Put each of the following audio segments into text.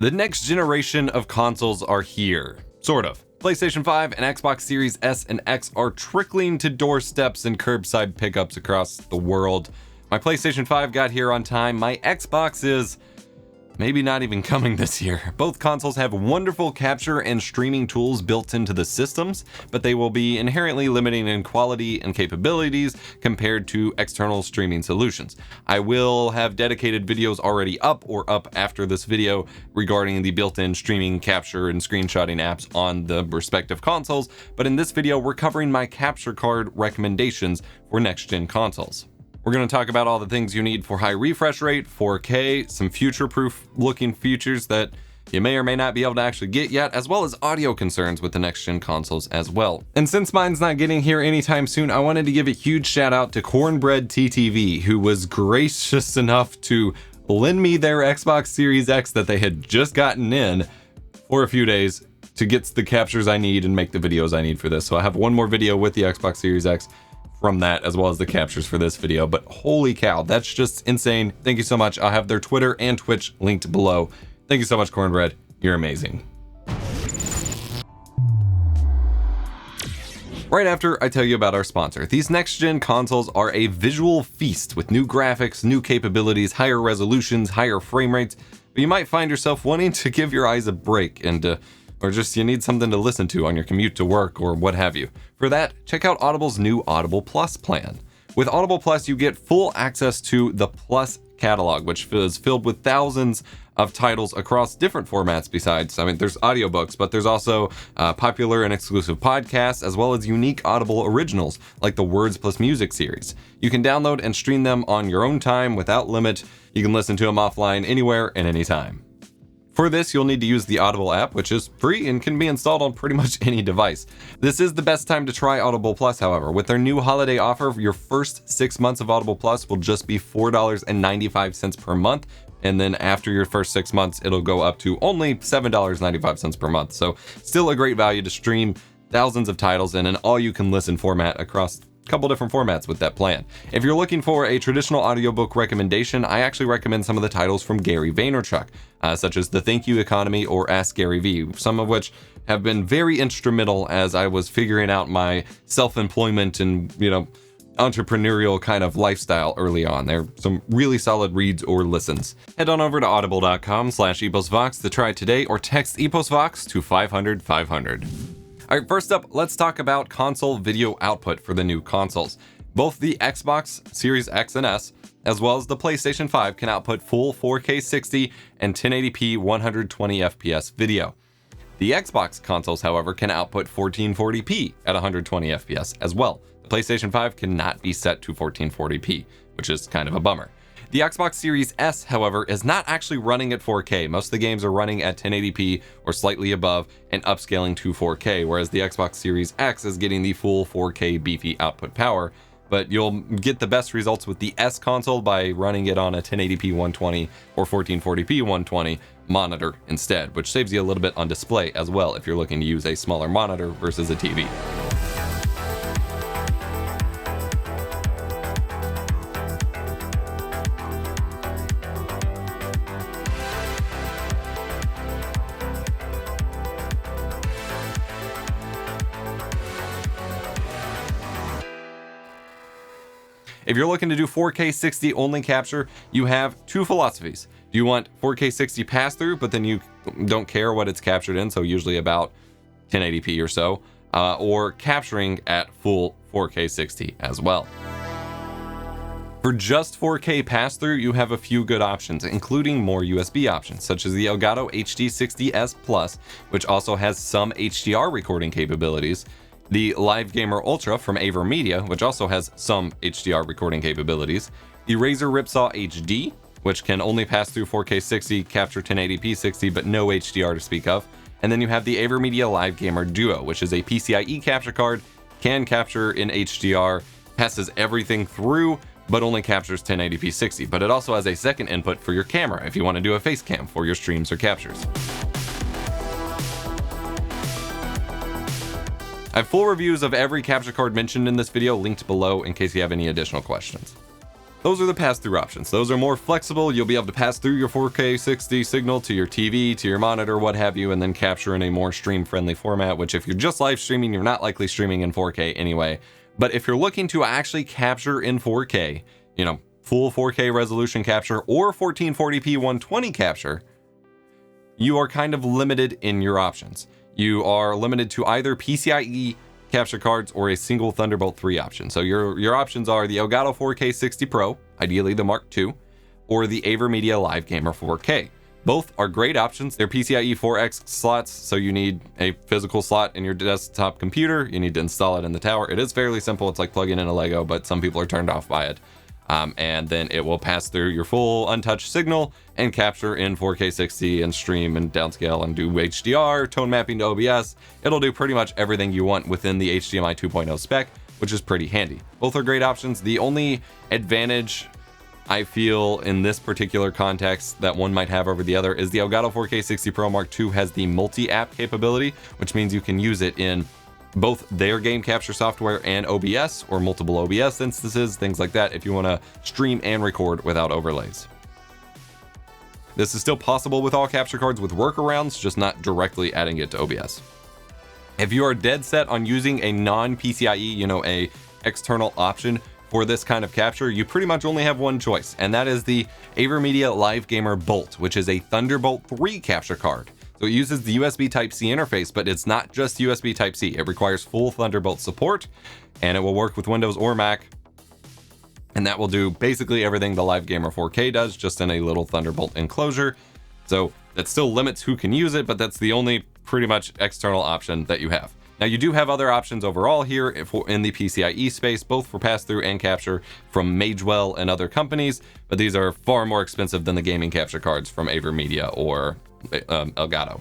The next generation of consoles are here. Sort of. PlayStation 5 and Xbox Series S and X are trickling to doorsteps and curbside pickups across the world. My PlayStation 5 got here on time. My Xbox is maybe not even coming this year. Both consoles have wonderful capture and streaming tools built into the systems, but they will be inherently limiting in quality and capabilities compared to external streaming solutions. I will have dedicated videos already up or up after this video regarding the built-in streaming, capture, and screenshotting apps on the respective consoles, but in this video we're covering my capture card recommendations for next-gen consoles. We're going to talk about all the things you need for high refresh rate, 4K, some future-proof looking features that you may or may not be able to actually get yet, as well as audio concerns with the next-gen consoles as well. And since mine's not getting here anytime soon, I wanted to give a huge shout out to Cornbread TTV, who was gracious enough to lend me their Xbox Series X that they had just gotten in for a few days to get the captures I need and make the videos I need for this. So I have one more video with the Xbox Series X from that, as well as the captures for this video, but holy cow, that's just insane. Thank you so much. I'll have their Twitter and Twitch linked below. Thank you so much, Cornbread. You're amazing. Right after I tell you about our sponsor, these next-gen consoles are a visual feast with new graphics, new capabilities, higher resolutions, higher frame rates, but you might find yourself wanting to give your eyes a break and or just you need something to listen to on your commute to work or what have you. For that, check out Audible's new Audible Plus plan. With Audible Plus, you get full access to the Plus catalog, which is filled with thousands of titles across different formats besides, there's audiobooks, but there's also popular and exclusive podcasts, as well as unique Audible originals, like the Words Plus Music series. You can download and stream them on your own time without limit. You can listen to them offline anywhere and anytime. For this, you'll need to use the Audible app, which is free and can be installed on pretty much any device. This is the best time to try Audible Plus, however. With their new holiday offer, your first 6 months of Audible Plus will just be $4.95 per month. And then after your first 6 months, it'll go up to only $7.95 per month. So still a great value to stream thousands of titles in an all-you-can-listen format across couple different formats with that plan. If you're looking for a traditional audiobook recommendation, I actually recommend some of the titles from Gary Vaynerchuk, such as The Thank You Economy or Ask Gary V, some of which have been very instrumental as I was figuring out my self-employment and, entrepreneurial kind of lifestyle early on. They're some really solid reads or listens. Head on over to audible.com/eposvox to try it today or text eposvox to 500-500. All right, first up, let's talk about console video output for the new consoles. Both the Xbox Series X and S, as well as the PlayStation 5, can output full 4K 60 and 1080p 120 FPS video. The Xbox consoles, however, can output 1440p at 120 FPS as well. The PlayStation 5 cannot be set to 1440p, which is kind of a bummer. The Xbox Series S, however, is not actually running at 4K. Most of the games are running at 1080p or slightly above and upscaling to 4K, whereas the Xbox Series X is getting the full 4K beefy output power. But you'll get the best results with the S console by running it on a 1080p 120 or 1440p 120 monitor instead, which saves you a little bit on display as well if you're looking to use a smaller monitor versus a TV. If you're looking to do 4K 60 only capture, you have two philosophies. Do you want 4K 60 pass-through, but then you don't care what it's captured in, so usually about 1080p or so, or capturing at full 4K 60 as well? For just 4K pass-through, you have a few good options, including more USB options, such as the Elgato HD60 S Plus, which also has some HDR recording capabilities, the Live Gamer Ultra from AVerMedia, which also has some HDR recording capabilities, the Razer Ripsaw HD, which can only pass through 4K 60, capture 1080p 60, but no HDR to speak of, and then you have the AVerMedia Live Gamer Duo, which is a PCIe capture card, can capture in HDR, passes everything through, but only captures 1080p 60, but it also has a second input for your camera if you want to do a face cam for your streams or captures. I have full reviews of every capture card mentioned in this video linked below in case you have any additional questions. Those are the pass-through options. Those are more flexible. You'll be able to pass through your 4K 60 signal to your TV, to your monitor, what have you, and then capture in a more stream-friendly format, which if you're just live streaming, you're not likely streaming in 4K anyway. But if you're looking to actually capture in 4K, you know, full 4K resolution capture or 1440p 120 capture, you are kind of limited in your options. You are limited to either PCIe capture cards or a single Thunderbolt 3 option. So your options are the Elgato 4K 60 Pro, ideally the Mark II, or the AVerMedia Live Gamer 4K. Both are great options. They're PCIe 4X slots, so you need a physical slot in your desktop computer. You need to install it in the tower. It is fairly simple. It's like plugging in a Lego, but some people are turned off by it. And then it will pass through your full untouched signal and capture in 4K 60 and stream and downscale and do HDR, tone mapping to OBS. It'll do pretty much everything you want within the HDMI 2.0 spec, which is pretty handy. Both are great options. The only advantage I feel in this particular context that one might have over the other is the Elgato 4K 60 Pro Mark II has the multi-app capability, which means you can use it in both their game capture software and OBS, or multiple OBS instances, things like that, if you want to stream and record without overlays. This is still possible with all capture cards with workarounds, just not directly adding it to OBS. If you are dead set on using a non-PCIe, you know, a external option for this kind of capture, you pretty much only have one choice, and that is the AVerMedia Live Gamer Bolt, which is a Thunderbolt 3 capture card. So it uses the USB Type-C interface, but it's not just USB Type-C. It requires full Thunderbolt support, and it will work with Windows or Mac. And that will do basically everything the Live Gamer 4K does, just in a little Thunderbolt enclosure. So that still limits who can use it, but that's the only pretty much external option that you have. Now you do have other options overall here in the PCIe space, both for pass-through and capture from Magewell and other companies, but these are far more expensive than the gaming capture cards from AVerMedia or Elgato.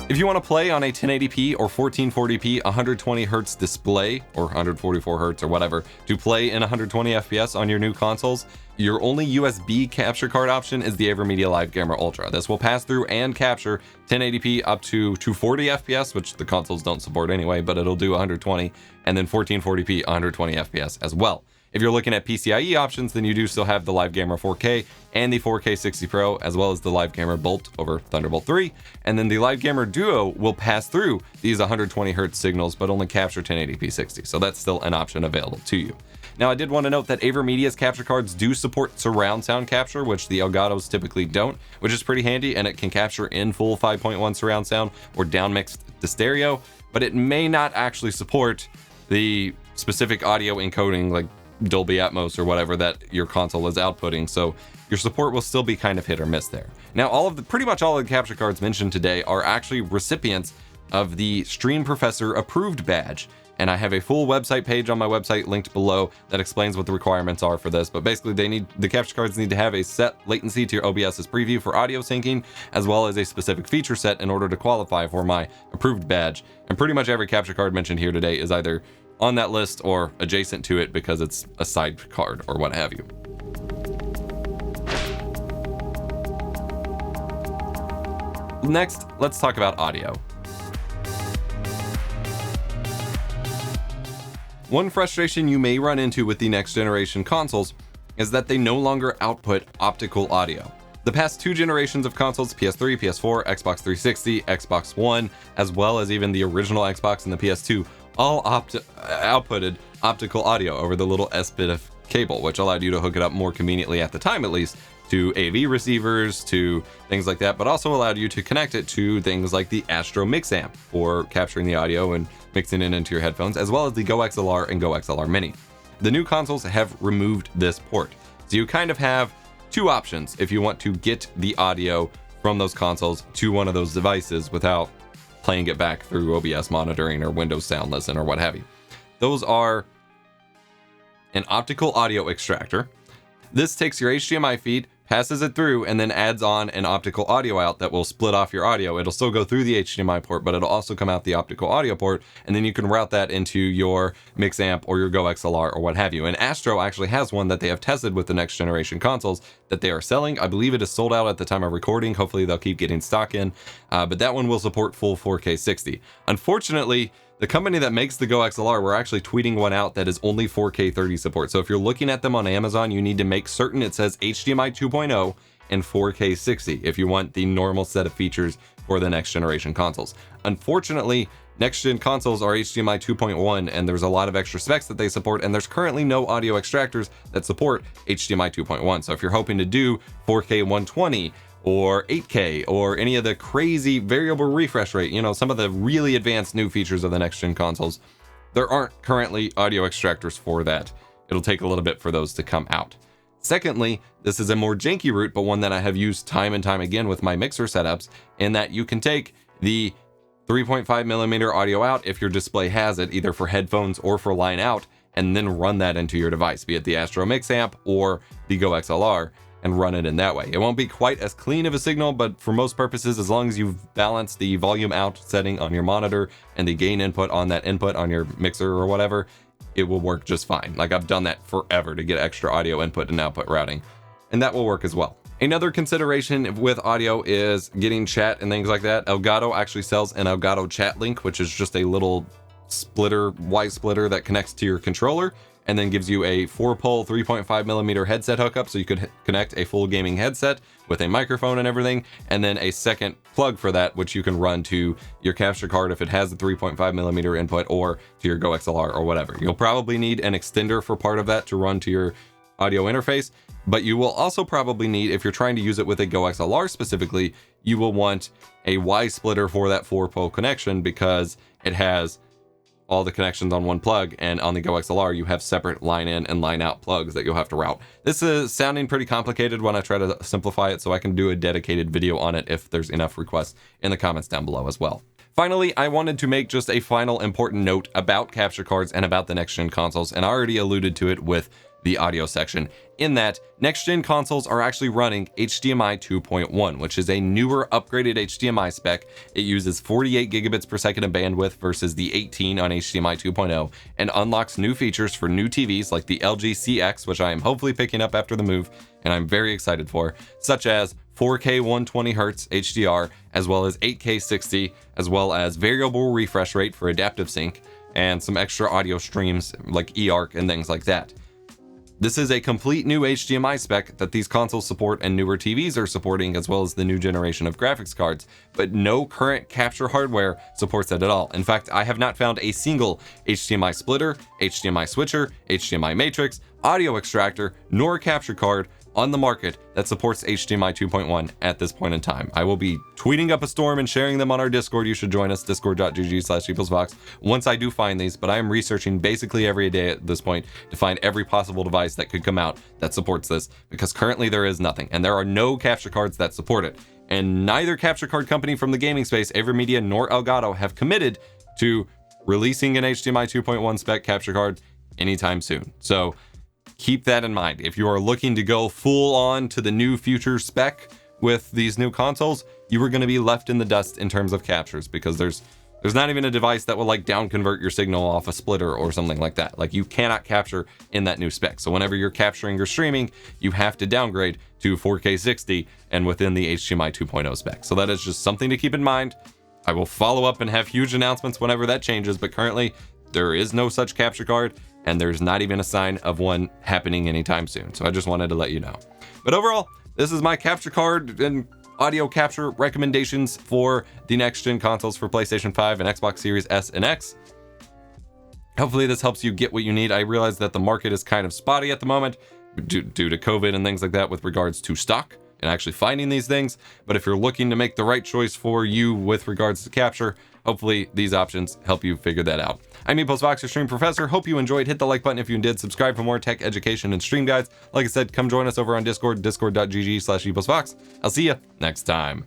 If you want to play on a 1080p or 1440p 120Hz display, or 144Hz or whatever, to play in 120 FPS on your new consoles, your only USB capture card option is the AVerMedia Live Gamer Ultra. This will pass through and capture 1080p up to 240 FPS, which the consoles don't support anyway, but it'll do 120, and then 1440p 120 FPS as well. If you're looking at PCIe options, then you do still have the Live Gamer 4K and the 4K 60 Pro, as well as the Live Gamer Bolt over Thunderbolt 3. And then the Live Gamer Duo will pass through these 120Hz signals, but only capture 1080p 60. So that's still an option available to you. Now, I did want to note that AVerMedia's capture cards do support surround sound capture, which the Elgatos typically don't, which is pretty handy, and it can capture in full 5.1 surround sound or downmixed to stereo, but it may not actually support the specific audio encoding like Dolby Atmos or whatever that your console is outputting, so your support will still be kind of hit or miss there. Now, pretty much all of the capture cards mentioned today are actually recipients of the Stream Professor approved badge, and I have a full website page on my website linked below that explains what the requirements are for this. But basically, the capture cards need to have a set latency to your OBS's preview for audio syncing, as well as a specific feature set in order to qualify for my approved badge. And pretty much every capture card mentioned here today is either on that list or adjacent to it because it's a side card or what have you. Next, let's talk about audio. One frustration you may run into with the next generation consoles is that they no longer output optical audio. The past two generations of consoles, PS3, PS4, Xbox 360, Xbox One, as well as even the original Xbox and the PS2, all outputted optical audio over the little S-bit of cable, which allowed you to hook it up more conveniently at the time, at least, to AV receivers, to things like that, but also allowed you to connect it to things like the Astro Mix Amp for capturing the audio and mixing it into your headphones, as well as the Go XLR and Go XLR Mini. The new consoles have removed this port, so you kind of have two options if you want to get the audio from those consoles to one of those devices without playing it back through OBS monitoring or Windows Sound Listen or what have you. Those are an optical audio extractor. This takes your HDMI feed, passes it through, and then adds on an optical audio out that will split off your audio. It'll still go through the HDMI port, but it'll also come out the optical audio port, and then you can route that into your mix amp or your Go XLR or what have you. And Astro actually has one that they have tested with the next generation consoles that they are selling. I believe it is sold out at the time of recording. Hopefully they'll keep getting stock in, but that one will support full 4K 60. Unfortunately, the company that makes the Go XLR, we're actually tweeting one out that is only 4K 30 support. So if you're looking at them on Amazon, you need to make certain it says HDMI 2.0 and 4K 60 if you want the normal set of features for the next generation consoles. Unfortunately, next gen consoles are HDMI 2.1, and there's a lot of extra specs that they support, and there's currently no audio extractors that support HDMI 2.1. So if you're hoping to do 4K 120 or 8K or any of the crazy variable refresh rate, you know, some of the really advanced new features of the next gen consoles, there aren't currently audio extractors for that. It'll take a little bit for those to come out. Secondly, this is a more janky route, but one that I have used time and time again with my mixer setups, in that you can take the 3.5 millimeter audio out if your display has it, either for headphones or for line out, and then run that into your device, be it the Astro Mix Amp or the Go XLR, and run it in that way. It won't be quite as clean of a signal, but for most purposes, as long as you've balanced the volume out setting on your monitor and the gain input on that input on your mixer or whatever, it will work just fine. Like, I've done that forever to get extra audio input and output routing, and that will work as well. Another consideration with audio is getting chat and things like that. Elgato actually sells an Elgato chat link, which is just a little splitter, Y splitter that connects to your controller, and then gives you a 4-pole 3.5 millimeter headset hookup, so you could connect a full gaming headset with a microphone and everything, and then a second plug for that, which you can run to your capture card if it has the 3.5 millimeter input, or to your Go XLR or whatever. You'll probably need an extender for part of that to run to your audio interface, but you will also probably need, if you're trying to use it with a Go XLR specifically, you will want a Y splitter for that 4-pole connection, because it has all the connections on one plug, and on the Go XLR you have separate line in and line out plugs that you'll have to route. This is sounding pretty complicated when I try to simplify it, so I can do a dedicated video on it if there's enough requests in the comments down below as well. Finally, I wanted to make just a final important note about capture cards and about the next gen consoles, and I already alluded to it with the audio section, in that next gen consoles are actually running HDMI 2.1, which is a newer upgraded HDMI spec. It uses 48 gigabits per second of bandwidth versus the 18 on HDMI 2.0, and unlocks new features for new TVs like the LG CX, which I am hopefully picking up after the move, and I'm very excited for, such as 4K 120Hz HDR, as well as 8K 60, as well as variable refresh rate for adaptive sync, and some extra audio streams like eARC and things like that. This is a complete new HDMI spec that these consoles support and newer TVs are supporting, as well as the new generation of graphics cards, but no current capture hardware supports it at all. In fact, I have not found a single HDMI splitter, HDMI switcher, HDMI matrix, audio extractor, nor capture card on the market that supports HDMI 2.1 at this point in time. I will be tweeting up a storm and sharing them on our Discord. You should join us, discord.gg/peoplesvox, once I do find these, but I am researching basically every day at this point to find every possible device that could come out that supports this, because currently there is nothing, and there are no capture cards that support it. And neither capture card company from the gaming space, AVerMedia nor Elgato, have committed to releasing an HDMI 2.1 spec capture card anytime soon. So keep that in mind. If you are looking to go full on to the new future spec with these new consoles, you are going to be left in the dust in terms of captures, because there's not even a device that will like down convert your signal off a splitter or something like that. Like, you cannot capture in that new spec. So whenever you're capturing or streaming, you have to downgrade to 4K 60 and within the HDMI 2.0 spec. So that is just something to keep in mind. I will follow up and have huge announcements whenever that changes, but currently there is no such capture card, and there's not even a sign of one happening anytime soon. So I just wanted to let you know. But overall, this is my capture card and audio capture recommendations for the next gen consoles for PlayStation 5 and Xbox Series S and X. Hopefully this helps you get what you need. I realize that the market is kind of spotty at the moment due to COVID and things like that with regards to stock and actually finding these things. But if you're looking to make the right choice for you with regards to capture, hopefully these options help you figure that out. I'm Vox, your stream professor. Hope you enjoyed. Hit the like button if you did. Subscribe for more tech education and stream guides. Like I said, come join us over on Discord, discord.gg/Vox. I'll see you next time.